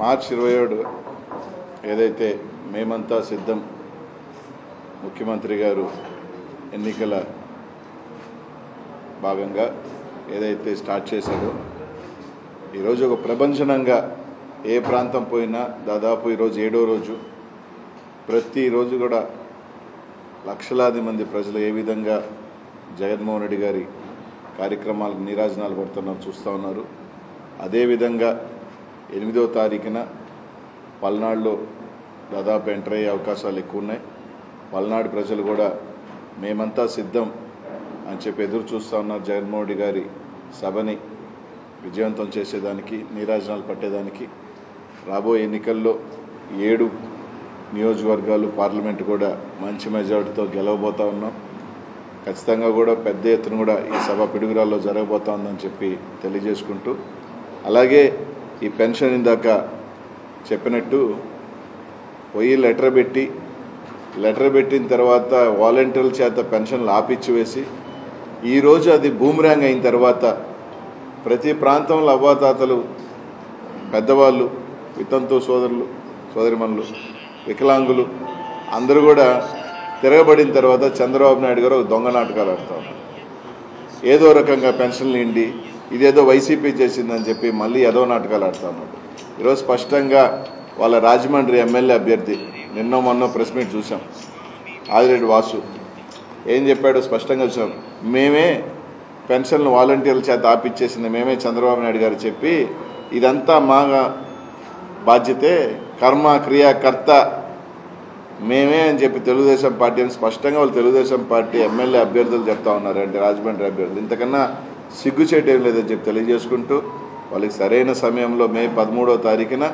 మార్చి 27 ఏదైతే మేమంతా సిద్ధం ముఖ్యమంత్రి గారు ఎన్నికల భాగంగా ఏదైతే స్టార్ట్ చేశారో ఈరోజు ఒక ప్రపంచనంగా ఏ ప్రాంతం పోయినా దాదాపు ఈరోజు 7వ రోజు ప్రతిరోజు కూడా లక్షలాది మంది ప్రజలు ఏ విధంగా జగన్మోహన్ రెడ్డి గారి కార్యక్రమాలకు నీరాజనాలు పడుతున్నారు చూస్తూ ఉన్నారు. అదేవిధంగా 8వ తారీఖున పల్నాడులో దాదాపు ఎంటర్ అయ్యే అవకాశాలు ఎక్కువ ఉన్నాయి. పల్నాడు ప్రజలు కూడా మేమంతా సిద్ధం అని చెప్పి ఎదురు చూస్తూ ఉన్నారు. జగన్మోహన్ రెడ్డి గారి సభని విజయవంతం చేసేదానికి నీరాజనాలు పట్టేదానికి రాబోయే ఎన్నికల్లో 7 నియోజకవర్గాలు పార్లమెంటు కూడా మంచి మెజారిటీతో గెలవబోతూ ఉన్నాం. ఖచ్చితంగా కూడా పెద్ద ఎత్తున కూడా ఈ సభ పిడుగురాల్లో జరగబోతా ఉందని చెప్పి తెలియజేసుకుంటూ, అలాగే ఈ పెన్షన్ ఇందాక చెప్పినట్టు పోయి లెటర్ పెట్టిన తర్వాత వాలంటీర్ల చేత పెన్షన్లు ఆపిచ్చి వేసి ఈరోజు అది బూమరాంగ్ అయిన తర్వాత ప్రతి ప్రాంతంలో అవ్వాతాతలు, పెద్దవాళ్ళు, వితంతు సోదరులు, సోదరిమణులు, వికలాంగులు అందరూ కూడా తిరగబడిన తర్వాత చంద్రబాబు నాయుడు గారు దొంగ నాటకాలు ఆడుతూ ఉన్నారు. ఏదో రకంగా పెన్షన్లు ఇండి ఇదేదో వైసీపీ చేసిందని చెప్పి మళ్ళీ ఏదో నాటకాలు ఆడుతూ ఉన్నారు. ఈరోజు స్పష్టంగా వాళ్ళ రాజమండ్రి ఎమ్మెల్యే అభ్యర్థి నిన్నో మొన్న ప్రెస్ మీట్ చూసాం. ఆదిరెడ్డి వాసు ఏం చెప్పాడో స్పష్టంగా చూసాం. మేమే పెన్షన్లు వాలంటీర్ల చేత ఆపిచ్చేసింది మేమే చంద్రబాబు నాయుడు గారు చెప్పి ఇదంతా మా బాధ్యతే, కర్మ క్రియాకర్త మేమే అని చెప్పి తెలుగుదేశం పార్టీ అని స్పష్టంగా వాళ్ళు తెలుగుదేశం పార్టీ ఎమ్మెల్యే అభ్యర్థులు చెప్తా ఉన్నారు. అంటే రాజమండ్రి అభ్యర్థులు ఇంతకన్నా సిగ్గుచేటేం లేదని చెప్పి తెలియజేసుకుంటూ వాళ్ళకి సరైన సమయంలో మే 13వ తారీఖున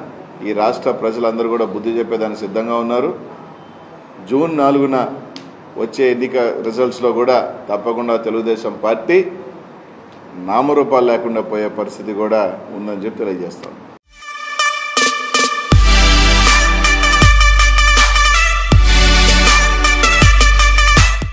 ఈ రాష్ట్ర ప్రజలందరూ కూడా బుద్ధి చెప్పేదానికి సిద్ధంగా ఉన్నారు. జూన్ 4న వచ్చే ఎన్నిక రిజల్ట్స్లో కూడా తప్పకుండా తెలుగుదేశం పార్టీ నామరూపాలు లేకుండా పోయే పరిస్థితి కూడా ఉందని చెప్పి తెలియజేస్తాం.